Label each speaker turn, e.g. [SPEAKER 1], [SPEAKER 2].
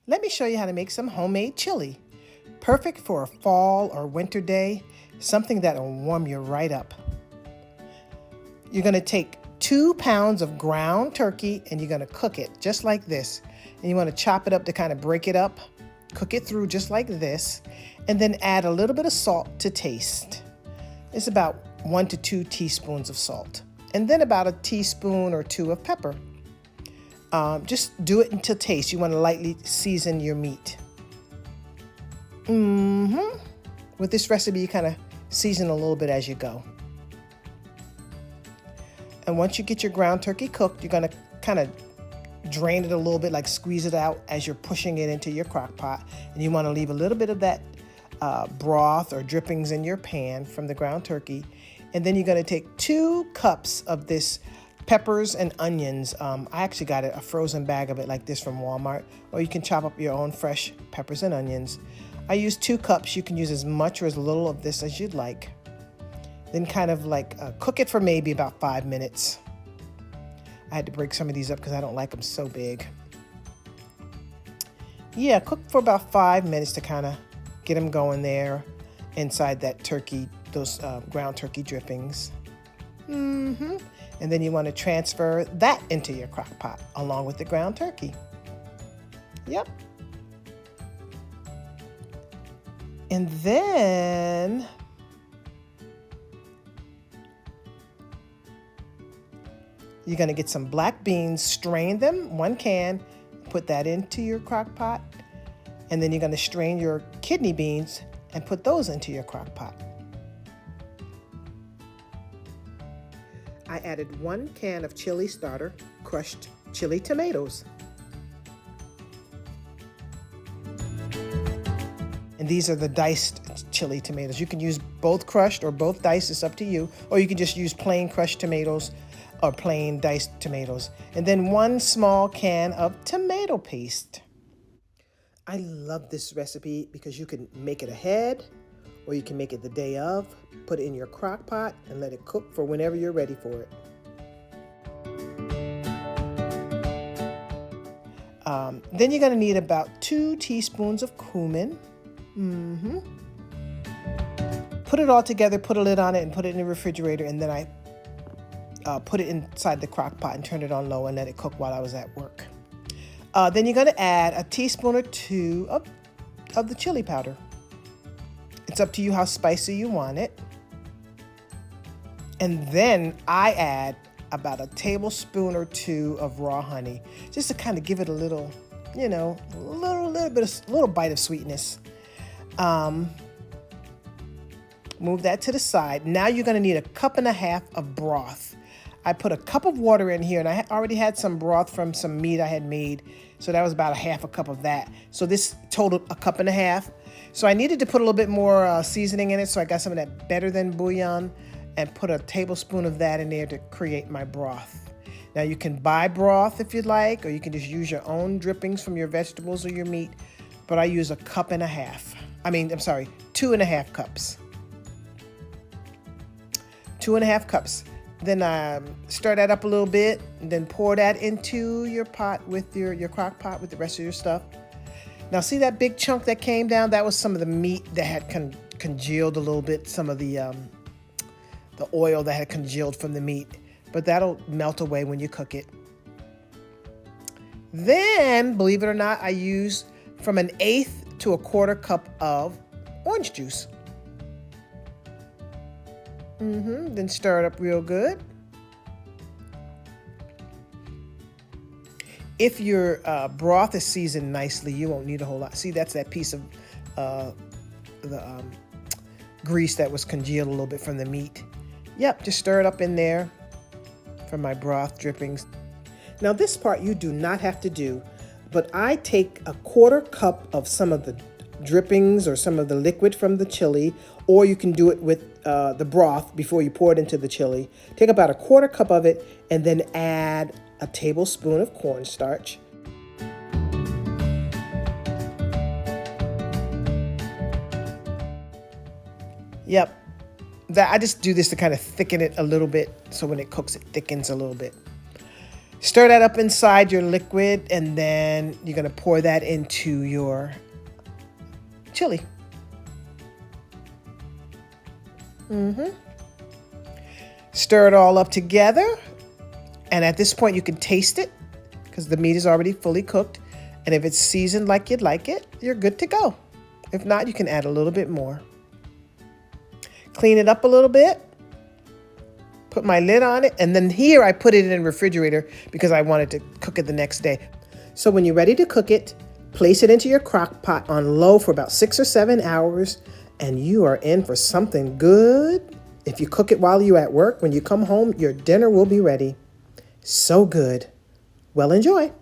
[SPEAKER 1] Let me show you how to make some homemade chili. Perfect for a fall or winter day, something that will warm you right up. You're going to take 2 pounds of ground turkey and you're going to cook it just like this. And you want to chop it up to kind of break it up, cook it through just like this, and then add a little bit of salt to taste. It's about 1 to 2 teaspoons of salt, and then about a teaspoon or 2 of pepper. Just do it until taste. You want to lightly season your meat. With this recipe, you kind of season a little bit as you go. And once you get your ground turkey cooked, you're going to kind of drain it a little bit, like squeeze it out as you're pushing it into your crock pot. And you want to leave a little bit of that broth or drippings in your pan from the ground turkey. And then you're going to take 2 cups of this peppers and onions. I actually got a frozen bag of it like this from Walmart, or you can chop up your own fresh peppers and onions. I use 2 cups. You can use as much or as little of this as you'd like. Then kind of like cook it for maybe about 5 minutes. I had to break some of these up because I don't like them so big. Yeah, cook for about 5 minutes to kind of get them going there inside that turkey, those ground turkey drippings. And then you want to transfer that into your crock pot along with the ground turkey. Yep. And then you're going to get some black beans, strain them, 1 can, put that into your crock pot. And then you're going to strain your kidney beans and put those into your crock pot. I added 1 can of chili starter, crushed chili tomatoes. And these are the diced chili tomatoes. You can use both crushed or both diced, it's up to you. Or you can just use plain crushed tomatoes or plain diced tomatoes. And then 1 small can of tomato paste. I love this recipe because you can make it ahead or you can make it the day of, put it in your crock pot and let it cook for whenever you're ready for it. Then you're going to need about 2 teaspoons of cumin. Put it all together, put a lid on it and put it in the refrigerator, and then I put it inside the crock pot and turn it on low and let it cook while I was at work. Then you're going to add a teaspoon or 2 of the chili powder. It's up to you how spicy you want it. And then I add about a tablespoon or 2 of raw honey, just to kind of give it a little, little bite of sweetness. Move that to the side. Now you're going to need 1.5 cups of broth. I put a cup of water in here, and I already had some broth from some meat I had made, so that was about 1/2 cup of that. So this totaled 1.5 cups. So I needed to put a little bit more seasoning in it, so I got some of that better than bouillon and put a tablespoon of that in there to create my broth. Now you can buy broth if you'd like, or you can just use your own drippings from your vegetables or your meat, but I use 1.5 cups. 2.5 cups. 2.5 cups. Then stir that up a little bit, and then pour that into your pot with your crock pot with the rest of your stuff. Now see that big chunk that came down? That was some of the meat that had congealed a little bit, some of the oil that had congealed from the meat, but that'll melt away when you cook it. Then, believe it or not, I use from 1/8 to 1/4 cup of orange juice. Then stir it up real good. If your broth is seasoned nicely, you won't need a whole lot. See, that's that piece of the grease that was congealed a little bit from the meat. Yep, just stir it up in there for my broth drippings. Now this part you do not have to do, but I take 1/4 cup of some of the drippings or some of the liquid from the chili, or you can do it with the broth before you pour it into the chili. Take about 1/4 cup of it and then add a tablespoon of cornstarch. Yep. I just do this to kind of thicken it a little bit, so when it cooks, it thickens a little bit. Stir that up inside your liquid, and then you're going to pour that into your chili. Stir it all up together, and at this point you can taste it because the meat is already fully cooked, and if it's seasoned like you'd like it, you're good to go. If not, you can add a little bit more. Clean it up a little bit. Put my lid on it, and then here I put it in the refrigerator because I wanted to cook it the next day. So when you're ready to cook it, place it into your crock pot on low for about 6 or 7 hours, and you are in for something good. If you cook it while you're at work, when you come home, your dinner will be ready. So good. Well, enjoy.